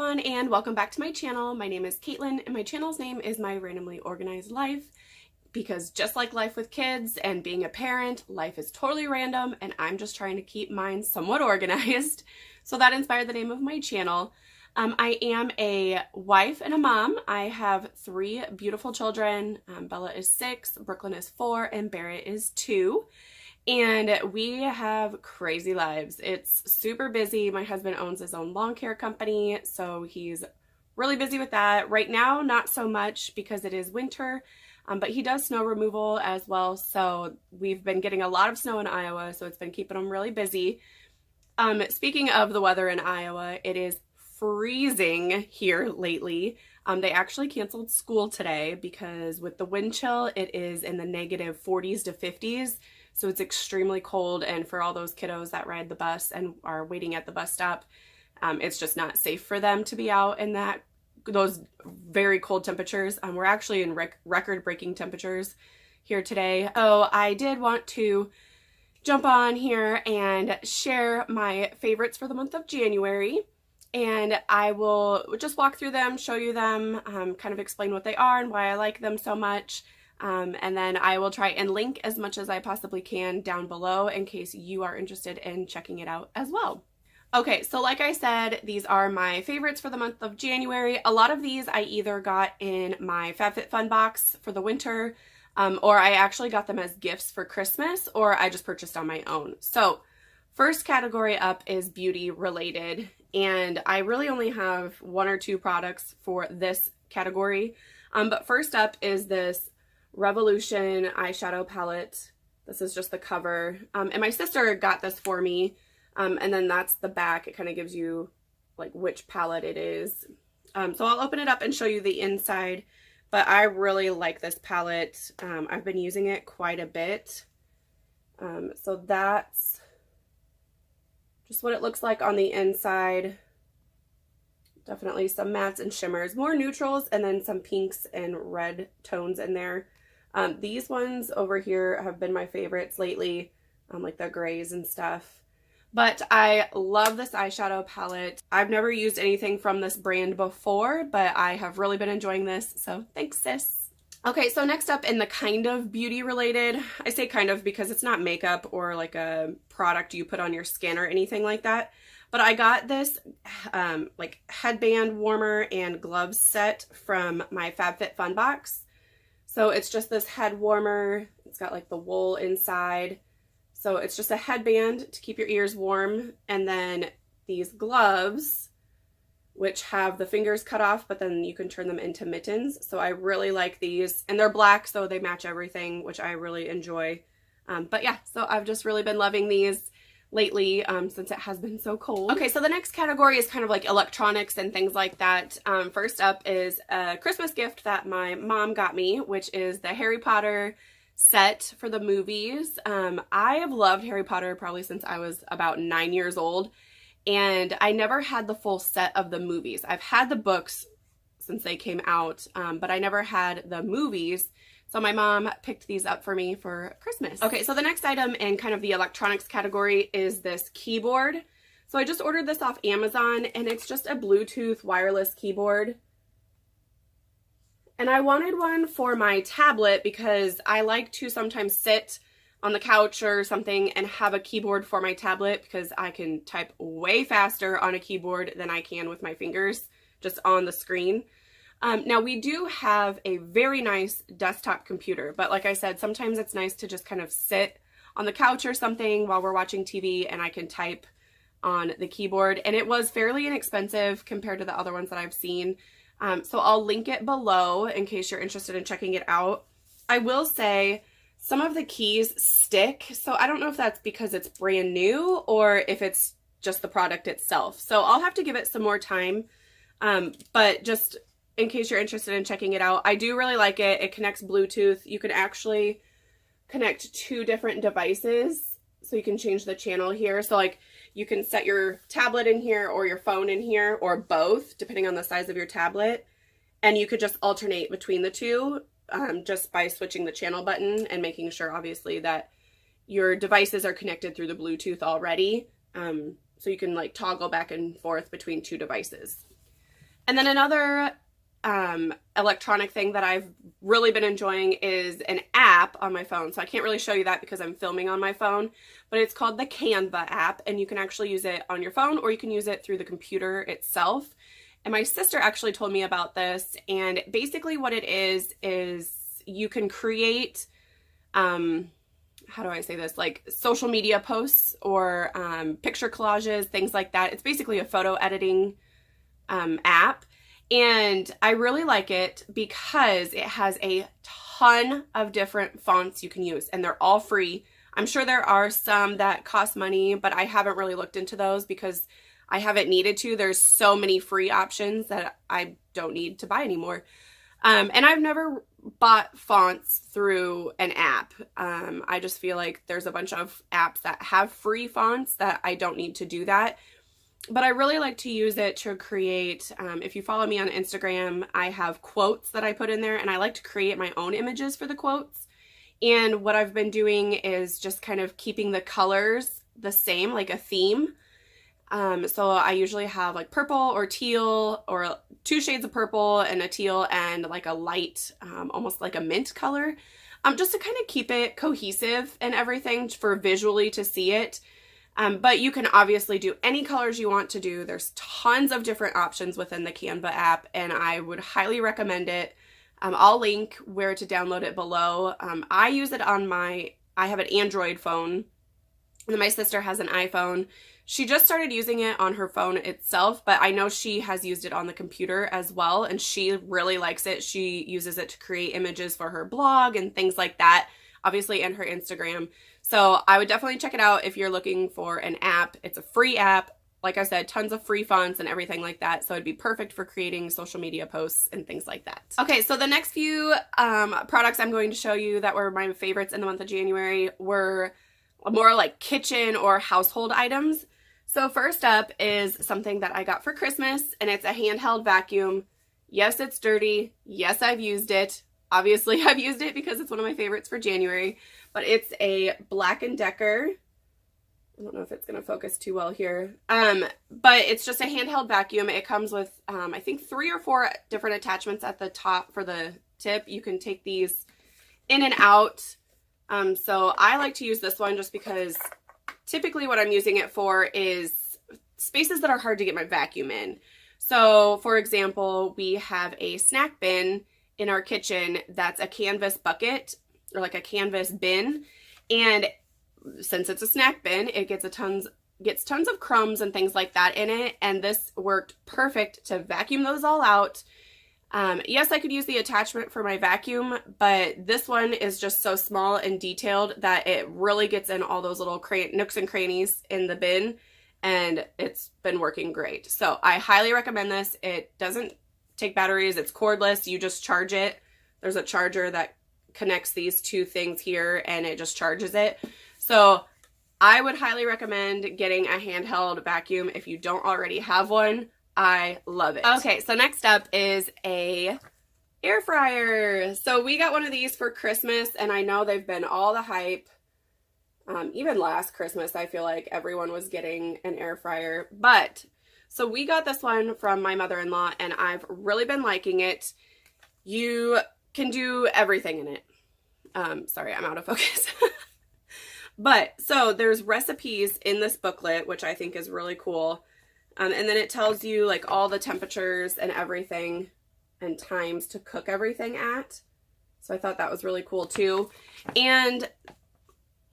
everyone, and welcome back to my channel. My name is Katelyn, and my channel's name is My Randomly Organized Life, because just like life with kids and being a parent, life is totally random, and I'm just trying to keep mine somewhat organized. So that inspired the name of my channel. I am a wife and a mom. I have 3 beautiful children. Bella is 6, Brooklyn is 4, and Barrett is 2. And we have crazy lives. It's super busy. My husband owns his own lawn care company, so he's really busy with that. Right now, not so much because it is winter, but he does snow removal as well. So we've been getting a lot of snow in Iowa, so it's been keeping him really busy. Speaking of the weather in Iowa, it is freezing here lately. They actually canceled school today because with the wind chill, it is in the negative 40s to 50s. So it's extremely cold, and for all those kiddos that ride the bus and are waiting at the bus stop, it's just not safe for them to be out in those very cold temperatures. We're actually in record-breaking temperatures here today. Oh, I did want to jump on here and share my favorites for the month of January, and I will just walk through them, show you them, kind of explain what they are and why I like them so much. And then I will try and link as much as I possibly can down below in case you are interested in checking it out as well. Okay, so like I said, these are my favorites for the month of January. A lot of these I either got in my FabFitFun box for the winter, or I actually got them as gifts for Christmas, or I just purchased on my own. So first category up is beauty related, and I really only have 1 or 2 products for this category. But first up is this Revolution eyeshadow palette. This is just the cover, and my sister got this for me, and then that's the back. It kind of gives you like which palette it is. So I'll open it up and show you the inside, but I really like this palette. I've been using it quite a bit. So that's just what it looks like on the inside. Definitely some mattes and shimmers, more neutrals, and then some pinks and red tones in there. These ones over here have been my favorites lately, like the grays and stuff. But I love this eyeshadow palette. I've never used anything from this brand before, but I have really been enjoying this, so thanks, sis. Okay, so next up in the kind of beauty related, I say kind of because it's not makeup or like a product you put on your skin or anything like that, but I got this like headband warmer and gloves set from my FabFitFun box. So it's just this head warmer. It's got like the wool inside. So it's just a headband to keep your ears warm. And then these gloves, which have the fingers cut off, but then you can turn them into mittens. So I really like these. And they're black, so they match everything, which I really enjoy. But yeah, so I've just really been loving these lately, since it has been so cold. Okay, so the next category is kind of like electronics and things like that. First up is a Christmas gift that my mom got me, which is the Harry Potter set for the movies. I have loved Harry Potter probably since I was about 9 years old, and I never had the full set of the movies. I've had the books since they came out, but I never had the movies. So my mom picked these up for me for Christmas. Okay, so the next item in kind of the electronics category is this keyboard. So I just ordered this off Amazon, and it's just a Bluetooth wireless keyboard. And I wanted one for my tablet because I like to sometimes sit on the couch or something and have a keyboard for my tablet because I can type way faster on a keyboard than I can with my fingers just on the screen. Now we do have a very nice desktop computer, but like I said, sometimes it's nice to just kind of sit on the couch or something while we're watching TV and I can type on the keyboard. And it was fairly inexpensive compared to the other ones that I've seen. So I'll link it below in case you're interested in checking it out. I will say some of the keys stick, so I don't know if that's because it's brand new or if it's just the product itself. So I'll have to give it some more time, but just in case you're interested in checking it out, I do really like it. It connects Bluetooth. You can actually connect 2 different devices, so you can change the channel here. So like you can set your tablet in here or your phone in here or both, depending on the size of your tablet. And you could just alternate between the 2 just by switching the channel button and making sure, obviously, that your devices are connected through the Bluetooth already. So you can like toggle back and forth between 2 devices. And then another electronic thing that I've really been enjoying is an app on my phone. So I can't really show you that because I'm filming on my phone, but it's called the Canva app, and you can actually use it on your phone or you can use it through the computer itself. And my sister actually told me about this, and basically what it is you can create, how do I say this, like social media posts or picture collages, things like that. It's basically a photo editing app. And I really like it because it has a ton of different fonts you can use, and they're all free. I'm sure there are some that cost money, but I haven't really looked into those because I haven't needed to. There's so many free options that I don't need to buy anymore. And I've never bought fonts through an app. I just feel like there's a bunch of apps that have free fonts that I don't need to do that. But I really like to use it to create, if you follow me on Instagram, I have quotes that I put in there, and I like to create my own images for the quotes. And what I've been doing is just kind of keeping the colors the same, like a theme. So I usually have like purple or teal, or 2 shades of purple and a teal and like a light, almost like a mint color, just to kind of keep it cohesive and everything for visually to see it. But you can obviously do any colors you want to do. There's tons of different options within the Canva app, and I would highly recommend it. I'll link where to download it below. I use it on I have an Android phone, and then my sister has an iPhone. She just started using it on her phone itself, but I know she has used it on the computer as well, and she really likes it. She uses it to create images for her blog and things like that, obviously, and her Instagram. So I would definitely check it out if you're looking for an app. It's a free app. Like I said, tons of free fonts and everything like that. So it'd be perfect for creating social media posts and things like that. Okay, so the next few products I'm going to show you that were my favorites in the month of January were more like kitchen or household items. So first up is something that I got for Christmas, and it's a handheld vacuum. Yes, it's dirty. Yes, I've used it. Obviously, I've used it because it's one of my favorites for January, but it's a Black & Decker. I don't know if it's going to focus too well here, but it's just a handheld vacuum. It comes with, I think 3 or 4 different attachments at the top for the tip. You can take these in and out. So I like to use this one just because typically what I'm using it for is spaces that are hard to get my vacuum in. So for example, we have a snack bin in our kitchen that's a canvas bucket, or like a canvas bin, and since it's a snack bin, it gets tons of crumbs and things like that in it, and this worked perfect to vacuum those all out. Yes, I could use the attachment for my vacuum, but this one is just so small and detailed that it really gets in all those little nooks and crannies in the bin, and it's been working great. So I highly recommend this. It doesn't take batteries. It's cordless. You just charge it. There's a charger that connects these 2 things here, and it just charges it. So I would highly recommend getting a handheld vacuum if you don't already have one. I love it. Okay, so next up is a air fryer. So we got one of these for Christmas, and I know they've been all the hype. Even last Christmas, I feel like everyone was getting an air fryer. But so we got this one from my mother-in-law, and I've really been liking it. You can do everything in it. Sorry, I'm out of focus. But so there's recipes in this booklet, which I think is really cool. And then it tells you like all the temperatures and everything and times to cook everything at. So I thought that was really cool too. And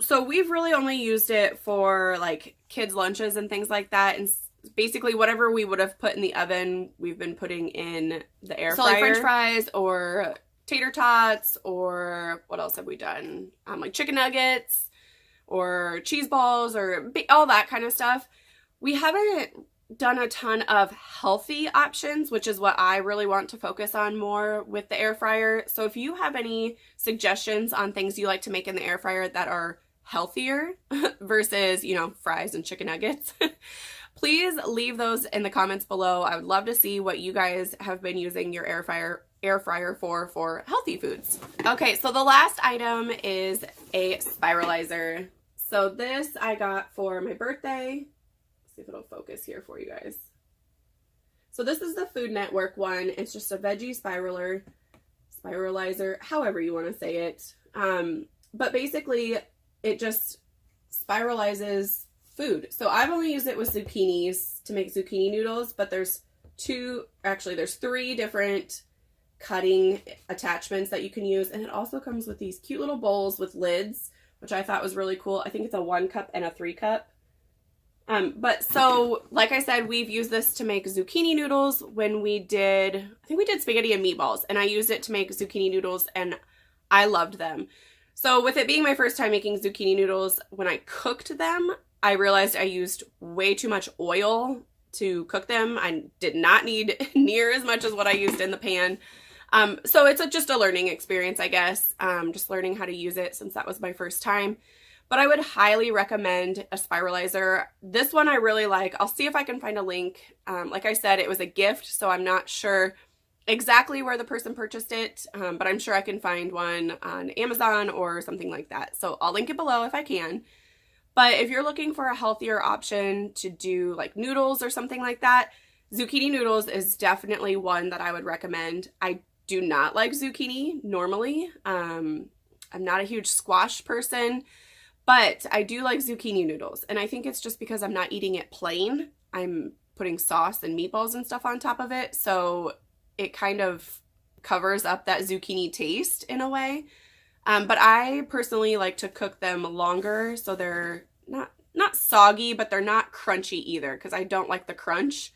so we've really only used it for like kids' lunches and things like that. And basically whatever we would have put in the oven, we've been putting in the air fryer. So like French fries or tater tots, or what else have we done? Like chicken nuggets or cheese balls or all that kind of stuff. We haven't done a ton of healthy options, which is what I really want to focus on more with the air fryer. So if you have any suggestions on things you like to make in the air fryer that are healthier versus, you know, fries and chicken nuggets, please leave those in the comments below. I would love to see what you guys have been using your air fryer for healthy foods. Okay, so the last item is a Spiralizer. So this I got for my birthday. See if it'll focus here for you guys. So this is the Food Network one. It's just a veggie spiralizer, however you want to say it. But basically it just spiralizes food. So I've only used it with zucchinis to make zucchini noodles, but there's three different cutting attachments that you can use, and it also comes with these cute little bowls with lids, which I thought was really cool. I think it's a 1 cup and a 3 cup. But so, like I said, we've used this to make zucchini noodles when I think we did spaghetti and meatballs, and I used it to make zucchini noodles, and I loved them. So with it being my first time making zucchini noodles, when I cooked them, I realized I used way too much oil to cook them. I did not need near as much as what I used in the pan. So it's just a learning experience, I guess. Just learning how to use it since that was my first time. But I would highly recommend a Spiralizer. This one I really like. I'll see if I can find a link. Like I said, it was a gift, so I'm not sure exactly where the person purchased it, but I'm sure I can find one on Amazon or something like that. So I'll link it below if I can. But if you're looking for a healthier option to do like noodles or something like that, zucchini noodles is definitely one that I would recommend. I do not like zucchini normally. I'm not a huge squash person, but I do like zucchini noodles. And I think it's just because I'm not eating it plain. I'm putting sauce and meatballs and stuff on top of it. So it kind of covers up that zucchini taste in a way. But I personally like to cook them longer so they're not soggy, but they're not crunchy either because I don't like the crunch.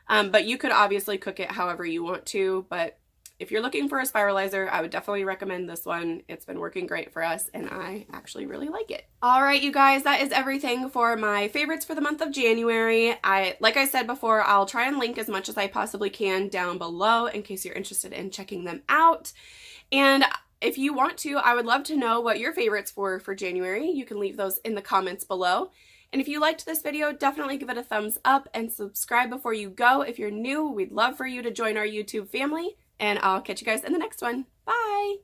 But you could obviously cook it however you want to. But if you're looking for a Spiralizer, I would definitely recommend this one. It's been working great for us, and I actually really like it. All right, you guys, that is everything for my favorites for the month of January. Like I said before, I'll try and link as much as I possibly can down below in case you're interested in checking them out. And if you want to, I would love to know what your favorites were for January. You can leave those in the comments below. And if you liked this video, definitely give it a thumbs up and subscribe before you go. If you're new, we'd love for you to join our YouTube family. And I'll catch you guys in the next one. Bye!